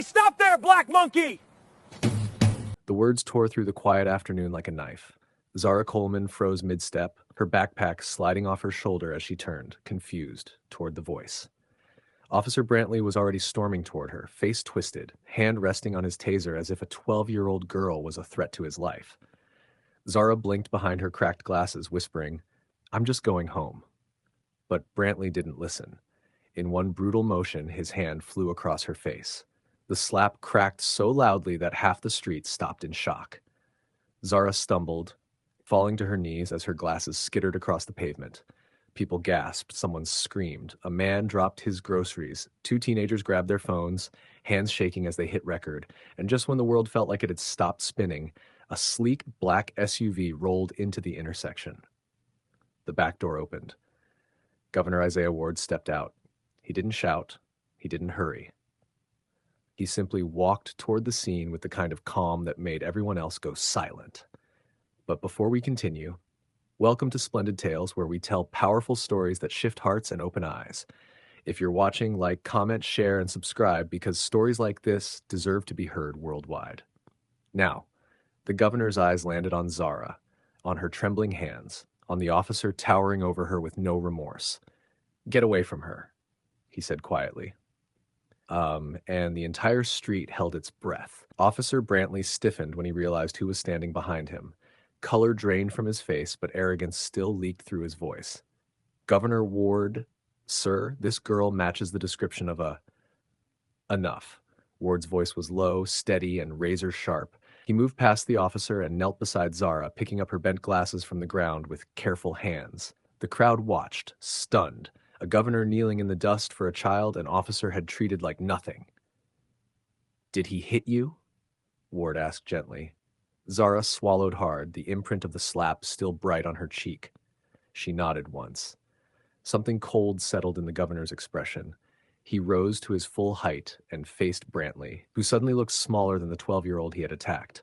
Stop there, black monkey! The words tore through the quiet afternoon like a knife. Zara Coleman froze mid-step, her backpack sliding off her shoulder as she turned, confused, toward the voice. Officer Brantley was already storming toward her, face twisted, hand resting on his taser as if a 12-year-old girl was a threat to his life. Zara blinked behind her cracked glasses, whispering, "I'm just going home." But Brantley didn't listen. In one brutal motion, his hand flew across her face. The slap cracked so loudly that half the street stopped in shock. Zara stumbled, falling to her knees as her glasses skittered across the pavement. People gasped, someone screamed, a man dropped his groceries, two teenagers grabbed their phones, hands shaking as they hit record, and just when the world felt like it had stopped spinning, a sleek black SUV rolled into the intersection. The back door opened. Governor Isaiah Ward stepped out. He didn't shout. He didn't hurry. He simply walked toward the scene with the kind of calm that made everyone else go silent. But before we continue, welcome to Splendid Tales, where we tell powerful stories that shift hearts and open eyes. If you're watching, like, comment, share, and subscribe because stories like this deserve to be heard worldwide. Now, the governor's eyes landed on Zara, on her trembling hands, on the officer towering over her with no remorse. "Get away from her," he said quietly. And the entire street held its breath. Officer Brantley stiffened when he realized who was standing behind him. Color drained from his face, but arrogance still leaked through his voice. "Governor Ward, sir, this girl matches the description of a..." "Enough." Ward's voice was low, steady, and razor sharp. He moved past the officer and knelt beside Zara, picking up her bent glasses from the ground with careful hands. The crowd watched, stunned. A governor kneeling in the dust for a child an officer had treated like nothing. "Did he hit you?" Ward asked gently. Zara swallowed hard, the imprint of the slap still bright on her cheek. She nodded once. Something cold settled in the governor's expression. He rose to his full height and faced Brantley, who suddenly looked smaller than the 12-year-old he had attacked.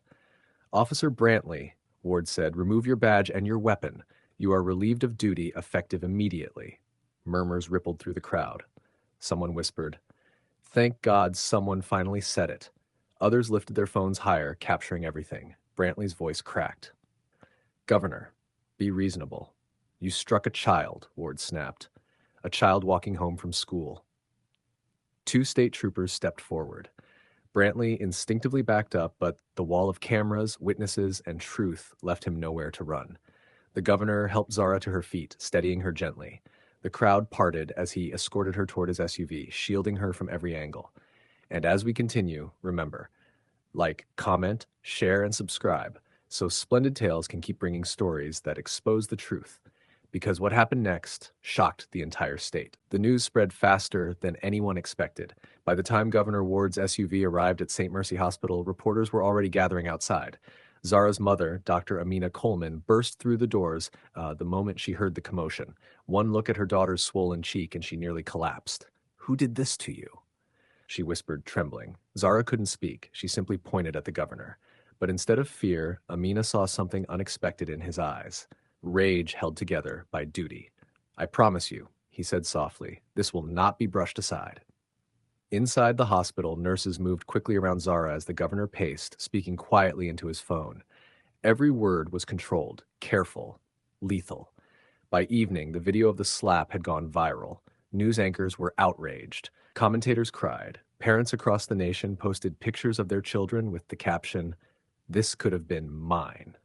"Officer Brantley," Ward said, "remove your badge and your weapon. You are relieved of duty, effective immediately." Murmurs rippled through the crowd. Someone whispered, "Thank God someone finally said it." Others lifted their phones higher, capturing everything. Brantley's voice cracked. "Governor, be reasonable. You struck a child," Ward snapped. "A child walking home from school." Two state troopers stepped forward. Brantley instinctively backed up, but the wall of cameras, witnesses, and truth left him nowhere to run. The governor helped Zara to her feet, steadying her gently. The crowd parted as he escorted her toward his SUV, shielding her from every angle. And as we continue, remember, like, comment, share, and subscribe, so Splendid Tales can keep bringing stories that expose the truth. Because what happened next shocked the entire state. The news spread faster than anyone expected. By the time Governor Ward's SUV arrived at St. Mercy Hospital, reporters were already gathering outside. Zara's mother, Dr. Amina Coleman, burst through the doors the moment she heard the commotion. One look at her daughter's swollen cheek and she nearly collapsed. "Who did this to you?" she whispered, trembling. Zara couldn't speak. She simply pointed at the governor. But instead of fear, Amina saw something unexpected in his eyes. Rage held together by duty. "I promise you," he said softly, "this will not be brushed aside." Inside the hospital, nurses moved quickly around Zara as the governor paced, speaking quietly into his phone. Every word was controlled, careful, lethal. By evening, the video of the slap had gone viral. News anchors were outraged. Commentators cried. Parents across the nation posted pictures of their children with the caption, "This could have been mine."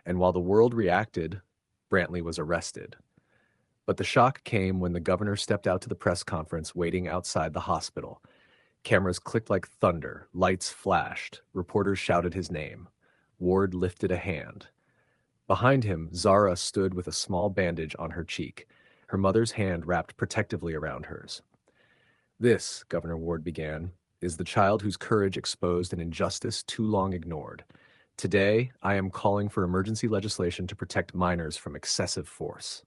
And while the world reacted, Brantley was arrested. But the shock came when the governor stepped out to the press conference waiting outside the hospital. Cameras clicked like thunder, lights flashed, reporters shouted his name. Ward lifted a hand. Behind him, Zara stood with a small bandage on her cheek, her mother's hand wrapped protectively around hers. "This," Governor Ward began, "is the child whose courage exposed an injustice too long ignored. Today, I am calling for emergency legislation to protect minors from excessive force.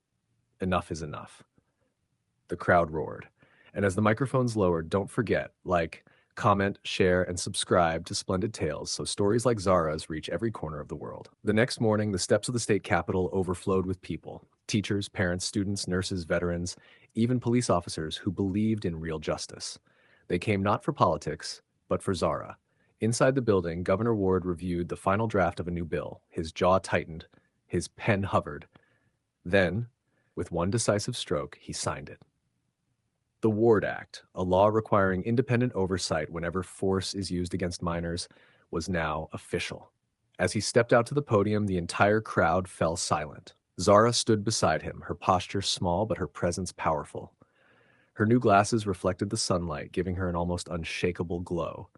Enough is enough." The crowd roared. And as the microphones lowered, don't forget, like, comment, share, and subscribe to Splendid Tales so stories like Zara's reach every corner of the world. The next morning, the steps of the state capitol overflowed with people. Teachers, parents, students, nurses, veterans, even police officers who believed in real justice. They came not for politics, but for Zara. Inside the building, Governor Ward reviewed the final draft of a new bill. His jaw tightened, his pen hovered. Then, with one decisive stroke, he signed it. The Ward Act, a law requiring independent oversight whenever force is used against minors, was now official. As he stepped out to the podium, the entire crowd fell silent. Zara stood beside him, her posture small but her presence powerful. Her new glasses reflected the sunlight, giving her an almost unshakable glow.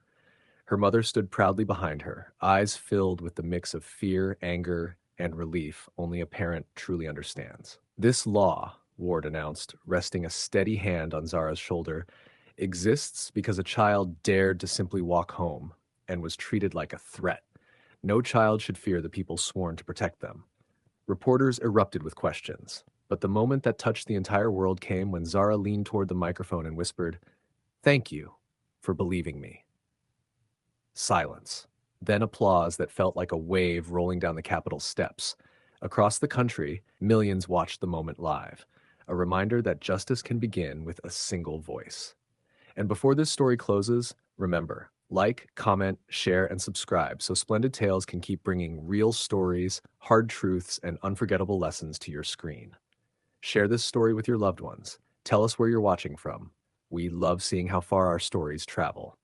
Her mother stood proudly behind her, eyes filled with the mix of fear, anger, and relief only a parent truly understands. This law, Ward announced, resting a steady hand on Zara's shoulder, exists because a child dared to simply walk home and was treated like a threat. No child should fear the people sworn to protect them. Reporters erupted with questions, but the moment that touched the entire world came when Zara leaned toward the microphone and whispered, "Thank you for believing me." Silence. Then applause that felt like a wave rolling down the Capitol steps. Across the country, millions watched the moment live, a reminder that justice can begin with a single voice. And before this story closes, remember, like, comment, share, and subscribe so Splendid Tales can keep bringing real stories, hard truths, and unforgettable lessons to your screen. Share this story with your loved ones. Tell us where you're watching from. We love seeing how far our stories travel.